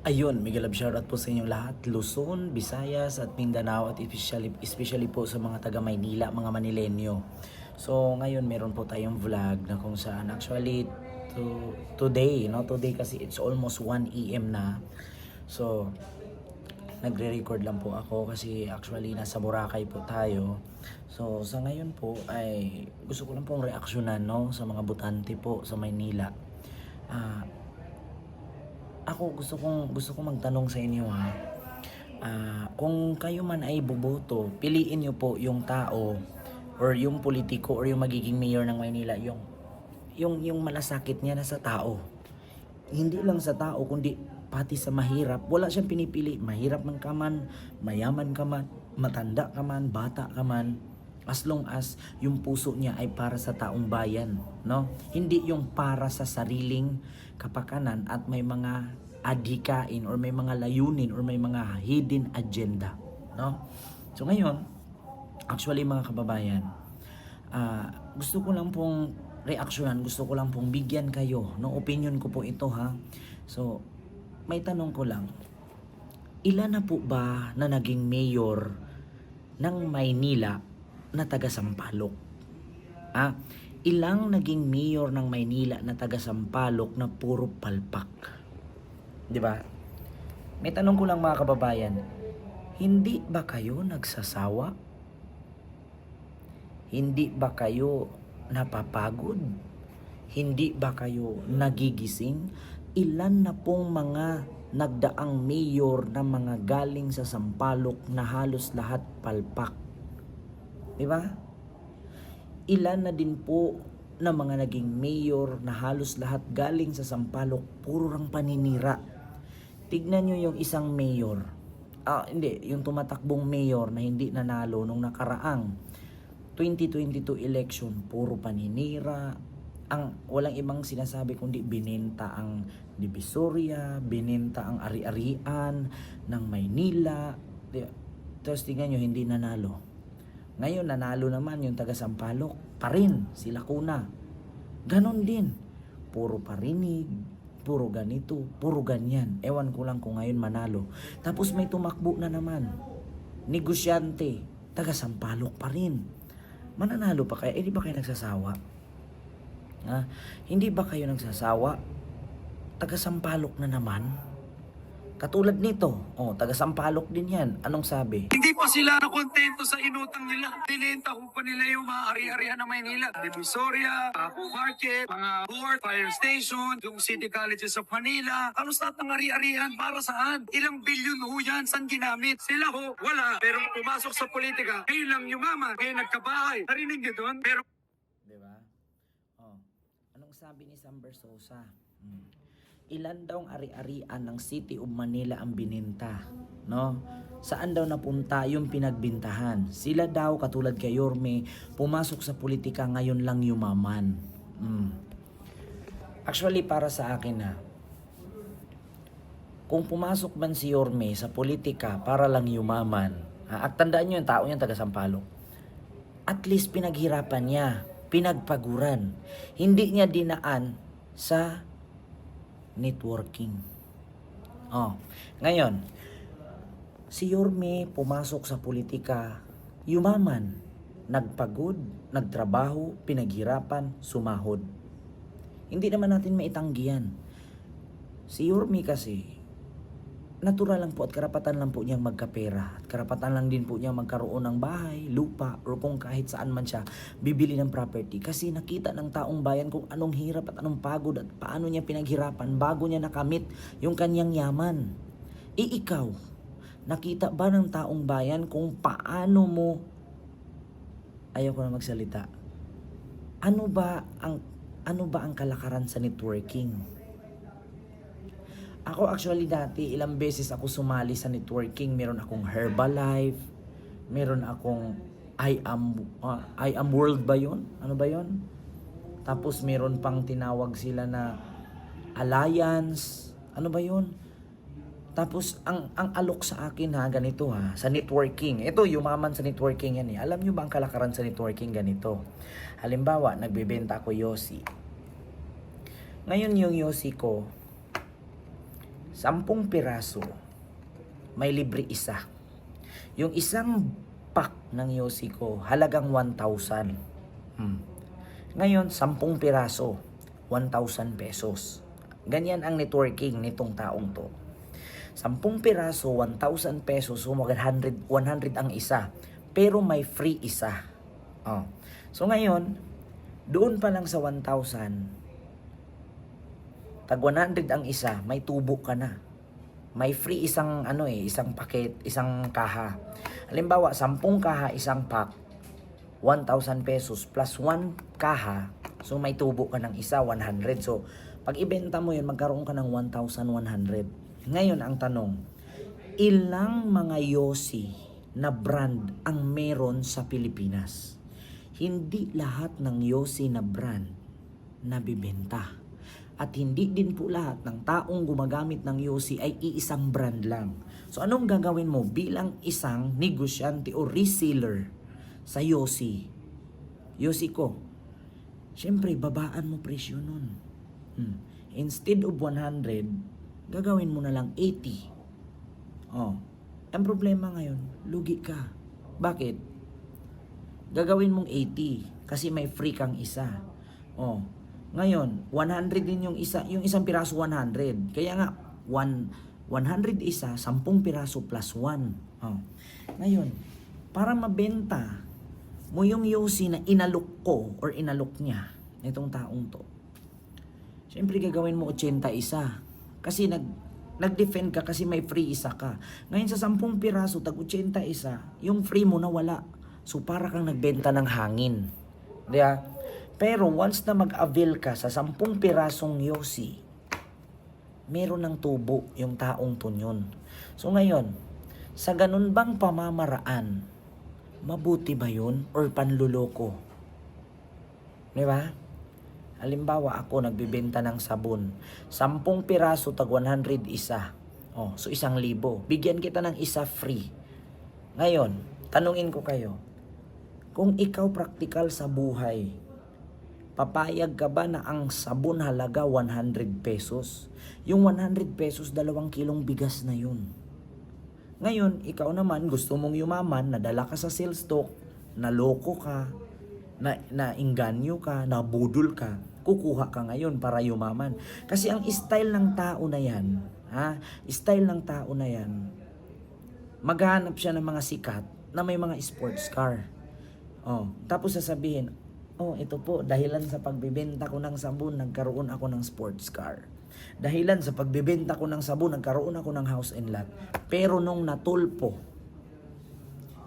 Ayun, mega love shoutout po sa inyong lahat, Luzon, Visayas at Mindanao at especially po sa mga taga Maynila, mga Manilenyo. So ngayon meron po tayong vlog na kung saan actually today, no? Today kasi it's almost 1 AM na. So nagre-record lang po ako kasi actually nasa Boracay po tayo. So sa ngayon po ay gusto ko lang pong reaksyonan, no, sa mga butante po sa Maynila. Ah, Ako gusto kong magtanong sa inyo, ha. Kung kayo man ay boboto, piliin niyo po yung tao or yung politiko or yung magiging mayor ng Maynila, yung malasakit niya na sa tao. Hindi lang sa tao kundi pati sa mahirap. Wala siyang pinipili. Mahirap man ka man, mayaman ka man, matanda ka man, bata ka man. As long as yung puso niya ay para sa taong bayan, no? Hindi yung para sa sariling kapakanan at may mga adhikain or may mga layunin or may mga hidden agenda, no? So ngayon, actually mga kababayan, gusto ko lang pong reaksyonan, gusto ko lang pong bigyan kayo ng opinion ko po ito, ha. So, may tanong ko lang, ilan na po ba na naging mayor ng Maynila na taga Sampaloc? Ilang naging mayor ng Maynila na taga Sampaloc na puro palpak? 'Di ba? May tanong ko lang mga kababayan, hindi ba kayo nagsasawa? Hindi ba kayo napapagod? Hindi ba kayo nagigising? Ilan na pong mga nagdaang mayor na mga galing sa Sampaloc na halos lahat palpak? 'Di ba? Ilan na din po na mga naging mayor na halos lahat galing sa Sampaloc, puro rang paninira. Tignan nyo yung isang mayor. Hindi, yung tumatakbong mayor na hindi nanalo nung nakaraang 2022 election, puro paninira. Walang ibang sinasabi kundi binenta ang Divisoria, binenta ang ari-arian ng Maynila. Tapos tingnan nyo, hindi nanalo. Ngayon, nanalo naman yung taga Sampaloc. Pa rin, sila Kuna. Ganon din. Puro parinig, puro ganito, puro ganyan. Ewan ko lang kung ngayon manalo. Tapos may tumakbo na naman. Negosyante, taga Sampaloc pa rin. Mananalo pa kayo? Di ba kayo nagsasawa? Hindi ba kayo nagsasawa? Taga Sampaloc na naman. Katulad nito, taga Sampaloc din yan. Anong sabi? Hindi pa sila nakontento sa inutang nila. Binenta ko pa nila yung mga ari-arian ng Maynila. Divisoria, Paco Market, mga port, fire station, yung city colleges of Manila. Halos lahat ng ari-arian para saan? Ilang bilyon ho yan? Saan ginamit? Sila ho, wala. Pero pumasok sa politika, kayo lang yumaman, kayo nagkabahay. Narinig niyo doon? Pero Diba? Anong sabi ni Sam Bersosa? Ilan daw ang ari-arian ng City of Manila ang bininta, no? Saan daw napunta yung pinagbintahan? Sila daw, katulad kay Yorme, pumasok sa politika ngayon lang yumaman. Actually, para sa akin, kung pumasok man si Yorme sa politika para lang yumaman, at tandaan nyo yung tao niya taga Sampaloc, at least pinaghirapan niya, pinagpaguran. Hindi niya dinaan sa networking. Ngayon, si Yorme pumasok sa politika, yumaman, nagpagod, nagtrabaho, pinaghirapan, sumahod. Hindi naman natin maitanggi yan. Si Yorme kasi, natural lang po at karapatan lang po niyang magkapera. At karapatan lang din po niyang magkaroon ng bahay, lupa, or kung kahit saan man siya bibili ng property. Kasi nakita ng taong bayan kung anong hirap at anong pagod at paano niya pinaghirapan bago niya nakamit yung kanyang yaman. Ikaw, nakita ba ng taong bayan kung paano mo, ayaw ko na magsalita, ano ba ang kalakaran sa networking? Ako actually dati, ilang beses ako sumali sa networking. Meron akong Herbalife, meron akong I am World ba yun? Ano ba yun? Tapos meron pang tinawag sila na Alliance. Ano ba yun? Tapos ang alok sa akin ganito sa networking. Ito, yumaman sa networking yan . Alam nyo ba ang kalakaran sa networking ganito? Halimbawa, nagbebenta ako yosi. Ngayon yung yosi ko, 10 piraso, may libre isa. Yung isang pack ng Yossi ko, halagang 1,000. Ngayon, 10 piraso, 1,000 pesos. Ganyan ang networking nitong taong to. 10 piraso, 1,000 pesos, so 100 ang isa. Pero may free isa. Oh. So ngayon, doon pa lang sa 1,000, tag 100 ang isa, may tubo ka na. May free isang isang paket, isang kaha. Halimbawa, 10 kaha, isang pack, 1,000 pesos plus 1 kaha, so may tubo ka ng isa, 100. So, pag ibenta mo yun, magkaroon ka ng 1,100. Ngayon, ang tanong, ilang mga Yossi na brand ang meron sa Pilipinas? Hindi lahat ng Yossi na brand nabibenta. At hindi din po lahat ng taong gumagamit ng Yossi ay iisang brand lang. So anong gagawin mo bilang isang negosyante o reseller sa Yossi? Yossi ko, syempre babaan mo presyo nun. Instead of 100, gagawin mo na lang 80. Oh, ang problema ngayon, lugi ka. Bakit? Gagawin mong 80 kasi may free kang isa. Oh, ngayon, 100 din yung isang piraso 100. Kaya nga 100 isa, 10 piraso plus 1. Oh. Ngayon, para mabenta mo yung Yossi na inalok ko or inalok niya itong taong to, syempre gagawin mo 80 isa. Kasi nag-defend ka kasi may free isa ka. Ngayon sa 10 piraso, tag 80 isa, yung free mo nawala. So para kang nagbenta ng hangin. Diba? Pero once na mag-avail ka sa 10 pirasong Yossi, meron ng tubo yung taong tunyon. So ngayon, sa ganun bang pamamaraan, mabuti ba yun or panluloko? Diba? Halimbawa ako nagbibenta ng sabon. 10 piraso tag 100 isa. Oh, so 1,000. Bigyan kita ng isa free. Ngayon, tanungin ko kayo. Kung ikaw praktikal sa buhay, papayag ka ba na ang sabon halaga 100 pesos? Yung 100 pesos, 2 kilong bigas na yun. Ngayon, ikaw naman gusto mong yumaman, nadala ka sa sales talk, naloko ka, nainganyo ka, nabudol ka, kukuha ka ngayon para yumaman. Kasi ang style ng tao na yan, maghanap siya ng mga sikat na may mga sports car. Oh, tapos sasabihin, oh, ito po, dahilan sa pagbibenta ko ng sabon, nagkaroon ako ng sports car. Dahilan sa pagbibenta ko ng sabon, nagkaroon ako ng house and lot. Pero nung natulpo,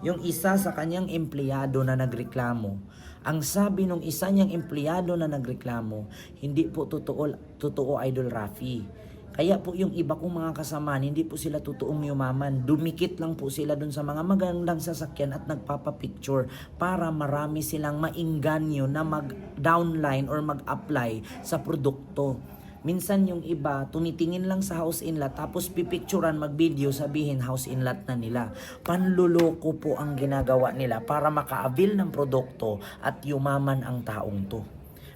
yung isa sa kanyang empleyado na nagreklamo, ang sabi nung isa niyang empleyado na nagreklamo, hindi po totoo Idol Rafi. Kaya po yung iba kong mga kasamaan, hindi po sila totoong yumaman. Dumikit lang po sila dun sa mga magandang sasakyan at nagpapapicture para marami silang maingganyo na mag-downline or mag-apply sa produkto. Minsan yung iba, tumitingin lang sa house in lot tapos pipicturan, mag-video, sabihin house in lot na nila. Panluloko po ang ginagawa nila para maka-avail ng produkto at yumaman ang taong to.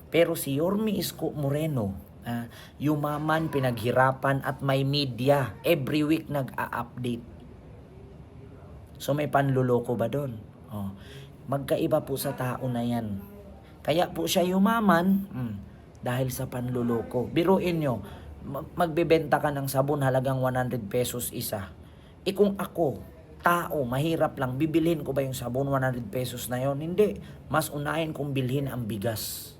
Pero si Yorme Isko Moreno, yumaman, pinaghirapan at may media. Every week nag-a-update. So may panluloko ba doon? Oh, magkaiba po sa tao na yan. Kaya po siya yumaman, dahil sa panluloko. Biruin nyo, magbebenta ka ng sabon halagang 100 pesos isa. Kung ako, tao, mahirap lang, bibilhin ko ba yung sabon 100 pesos na yon? Hindi. Mas unahin kong bilhin ang bigas.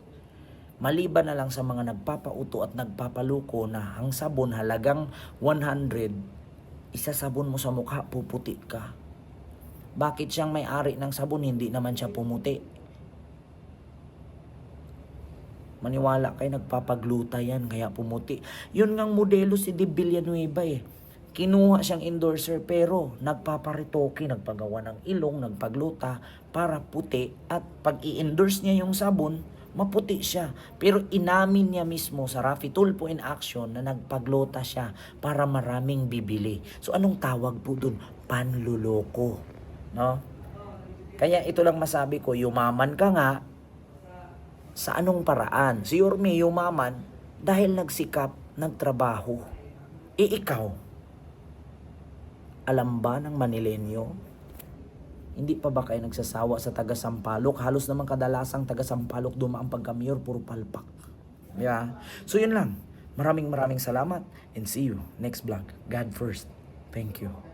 Maliban na lang sa mga nagpapauto at nagpapaluko na ang sabon halagang 100, isasabon mo sa mukha, puputi ka. Bakit siyang may-ari ng sabon, hindi naman siya pumuti? Maniwala kayo, nagpapagluta yan, kaya pumuti. Yun ngang modelo si De Villanueva eh. Kinuha siyang endorser pero nagpaparitoke, nagpagawa ng ilong, nagpagluta para puti. At pag i-endorse niya yung sabon, maputi siya. Pero inamin niya mismo sa Rafi Tulfo in Action na nagpagluta siya para maraming bibili. So anong tawag po dun? Panluloko. No? Kaya ito lang masabi ko, yumaman ka nga, sa anong paraan? Si Yorme yumaman dahil nagsikap, nagtrabaho. ikaw, alam ba ng Manilenyo? Hindi pa ba kayo nagsasawa sa taga Sampaloc? Halos naman kadalasang taga Sampaloc dumaan pagka-mayor, puro palpak. Yeah. So yun lang. Maraming salamat and see you next vlog. God first. Thank you.